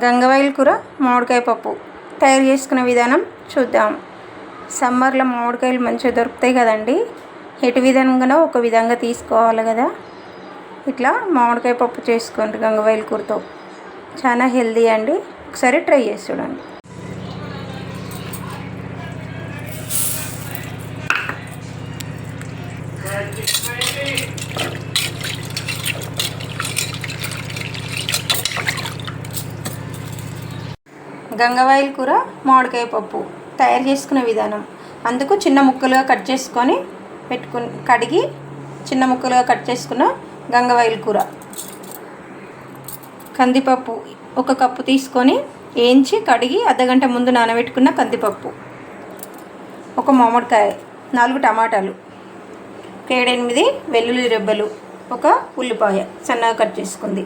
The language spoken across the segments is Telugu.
గంగవాయిల్ కూర మామిడికాయ పప్పు తయారు చేసుకునే విధానం చూద్దాం. సమ్మర్లో మామిడికాయలు మంచిగా దొరుకుతాయి కదండి. ఎటు విధంగానో ఒక విధంగా తీసుకోవాలి కదా. ఇట్లా మామిడికాయ పప్పు చేసుకోండి గంగవాయిల్ కూరతో, చాలా హెల్దీ అండి. ఒకసారి ట్రై చేసి చూడండి. గంగవాయిల్ కూర మామిడికాయ పప్పు తయారు చేసుకునే విధానం. అందుకు చిన్న ముక్కలుగా కట్ చేసుకొని కడిగి చిన్న ముక్కలుగా కట్ చేసుకున్న గంగవాయిల్ కూర. కందిపప్పు 1 కప్పు తీసుకొని వేయించి కడిగి అర్ధగంట ముందు నానబెట్టుకున్న కందిపప్పు, 1 మామిడికాయ, 4 టమాటాలు, 7-8 వెల్లుల్లి రెబ్బలు, 1 ఉల్లిపాయ సన్నగా కట్ చేసుకుంది.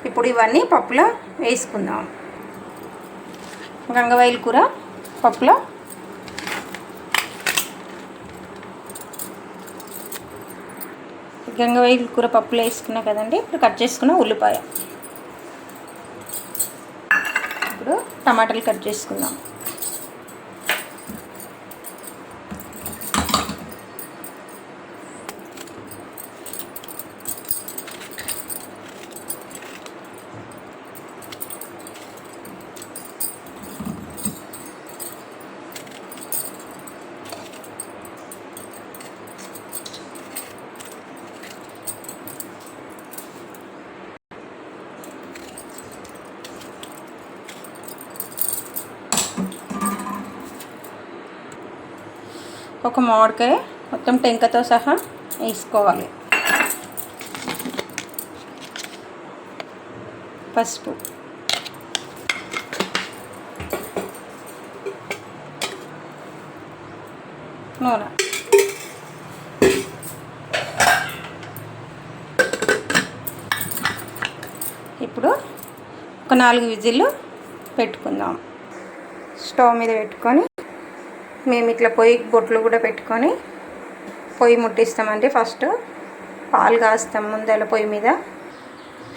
ఇప్పుడు ఇవన్నీ పప్పులో వేసుకుందాం. గంగవాయిల్ కూర పప్పులో గంగవాయిల్ కూర పప్పులో వేసుకున్నా కదండి. ఇప్పుడు కట్ చేసుకున్న ఉల్లిపాయ, ఇప్పుడు టమాటాలు కట్ చేసుకుందాం. ఒక మామిడికాయ మొత్తం టెంకతో సహా వేసుకోవాలి. పసుపు, నూనె, ఇప్పుడు ఒక 4 విజిల్లు పెట్టుకుందాం. స్టవ్ మీద పెట్టుకొని మేము ఇట్లా పొయ్యి బొట్లు కూడా పెట్టుకొని పొయ్యి ముట్టిస్తామండి. ఫస్ట్ పాలు కాస్తాం ముందల పొయ్యి మీద.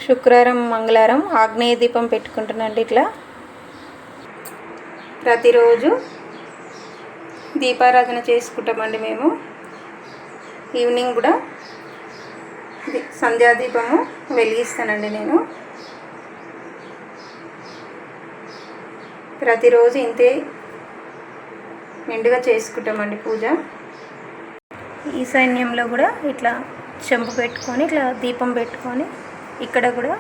శుక్రవారం మంగళవారం ఆగ్నేయ దీపం పెట్టుకుంటున్నాండి. ఇట్లా ప్రతిరోజు దీపారాధన చేసుకుంటామండి మేము. ఈవినింగ్ కూడా సంధ్యాదీపము వెలిగిస్తానండి నేను. ప్రతిరోజు ఇంతే నిండుగా చేసుకుంటామండి పూజ. ఈశాన్యంలో కూడా ఇట్లా చెంపు పెట్టుకొని ఇట్లా దీపం పెట్టుకొని ఇక్కడ కూడా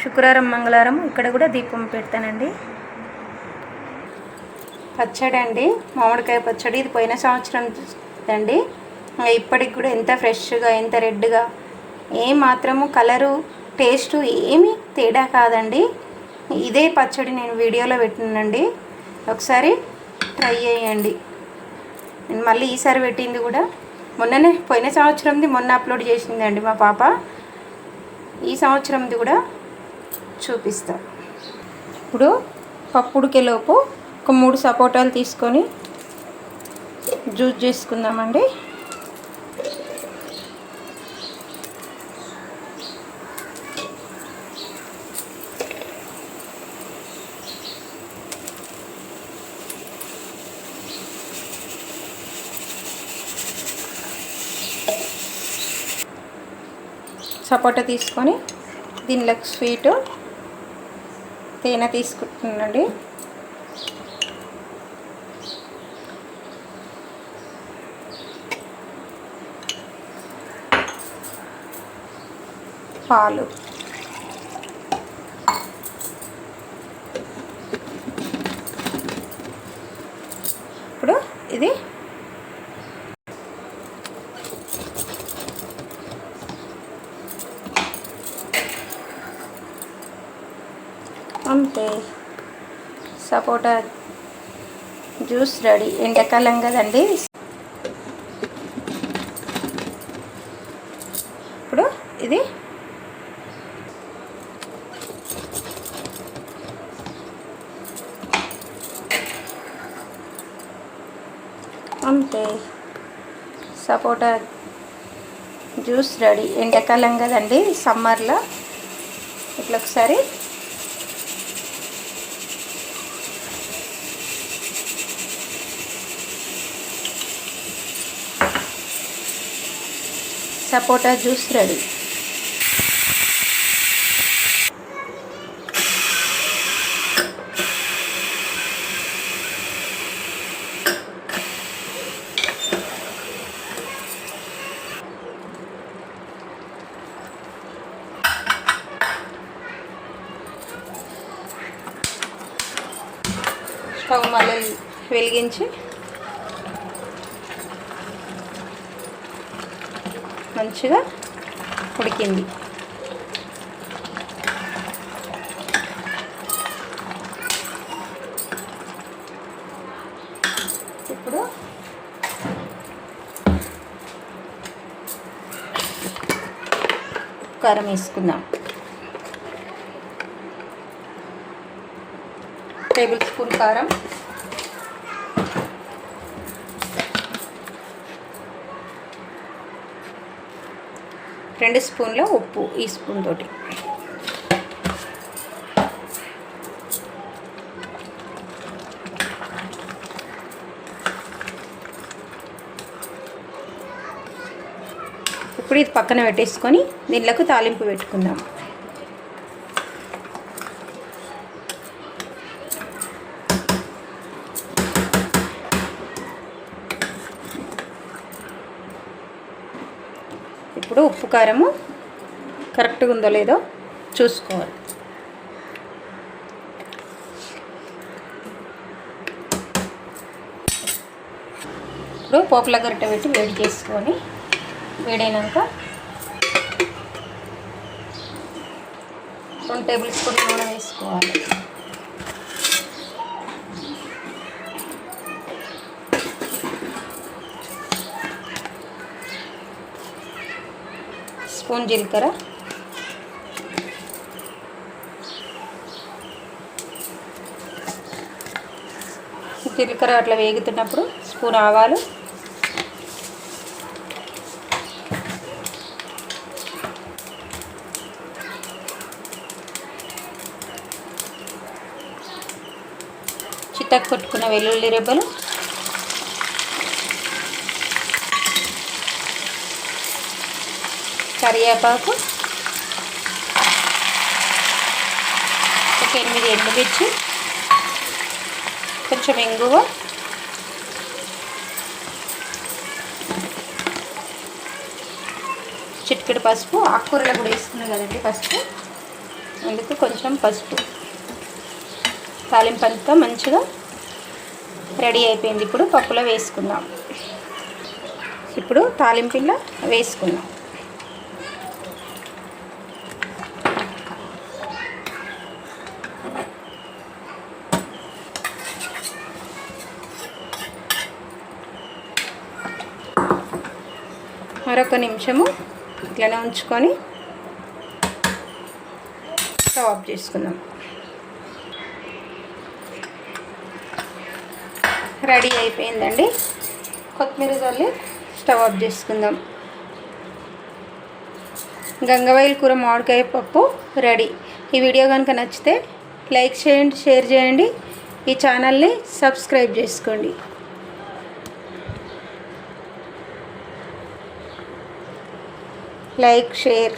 శుక్రవారం మంగళవారం ఇక్కడ కూడా దీపం పెడతానండి. పచ్చడి అండి, మామిడికాయ పచ్చడి. ఇది పోయిన సంవత్సరం అండి. ఇప్పటికి కూడా ఎంత ఫ్రెష్గా, ఎంత రెడ్గా, మాత్రము కలరు టేస్ట్ ఏమీ తేడా కాదండి. ఇదే పచ్చడి నేను వీడియోలో పెట్టినండి, ఒకసారి ట్రై చేయండి. నేను మళ్ళీ ఈసారి పెట్టింది కూడా మొన్ననే, పోయిన సంవత్సరంది మొన్న అప్లోడ్ చేసిందండి మా పాప. ఈ సంవత్సరంది కూడా చూపిస్తా. ఇప్పుడు పప్పు ఉడికేలోపు ఒక 3 సపోటాలు తీసుకొని జ్యూస్ చేసుకుందామండి. సపోటా తీసుకొని దీనిలోకి స్వీటు తేనె తీసుకుంటున్నాండి. పాలు, ఇప్పుడు ఇది అంతే, సపోటా జ్యూస్ రెడీ. ఎండాకాలం కదండి. ఇప్పుడు ఇది అంతే, సపోటా జ్యూస్ రెడీ. ఎండాకాలం కదండి, సమ్మర్లో ఇట్లా ఒకసారి సపోటా జ్యూస్ రెడీ. స్టవ్ మళ్ళీ వెలిగించి మంచిగా ఉడికింది. ఇప్పుడు కారం వేసుకుందాం. టేబుల్ స్పూన్ కారం, రెండు స్పూన్ల ఉప్పు ఈ స్పూన్ తోటి, ఇప్పుడు ఇది పక్కన పెట్టేసుకొని దీనిలోకి తాలింపు పెట్టుకుందాం. ఇప్పుడు ఉప్పు కారము కరెక్ట్గా ఉందో లేదో చూసుకోవాలి. ఇప్పుడు పోపుల గరిటె పెట్టి వేడి చేసుకొని వేడైనాక 2 టేబుల్ స్పూన్ నూనె వేసుకోవాలి. స్పూన్ జీలకర్ర, జీలకర్ర అట్లా వేగుతున్నప్పుడు స్పూన్ ఆవాలు, చితక్ కొట్టుకున్న వెల్లుల్లి రెబ్బలు, కరివేపాకు, ఒక 8 ఎండుమిర్చి, కొంచెం ఇంగువ, చిటికెడు పసుపు. ఆకుకూరలో కూడా వేసుకున్నాం కదండి పసుపు, అందుకు కొంచెం పసుపు. తాలింపు అంతా మంచిగా రెడీ అయిపోయింది. ఇప్పుడు పప్పులో వేసుకుందాం. ఇప్పుడు తాలింపులో వేసుకుందాం. మరొక నిమిషము ఇట్లనే ఉంచుకొని స్టవ్ ఆఫ్ చేసుకుందాం. రెడీ అయిపోయిందండి. కొత్తిమీర చల్లి స్టవ్ ఆఫ్ చేసుకుందాం. గంగవాయిల్ కూర మామిడికాయ పప్పు రెడీ. ఈ వీడియో కనుక నచ్చితే లైక్ చేయండి, షేర్ చేయండి, ఈ ఛానల్ని సబ్స్క్రైబ్ చేసుకోండి. Like, share.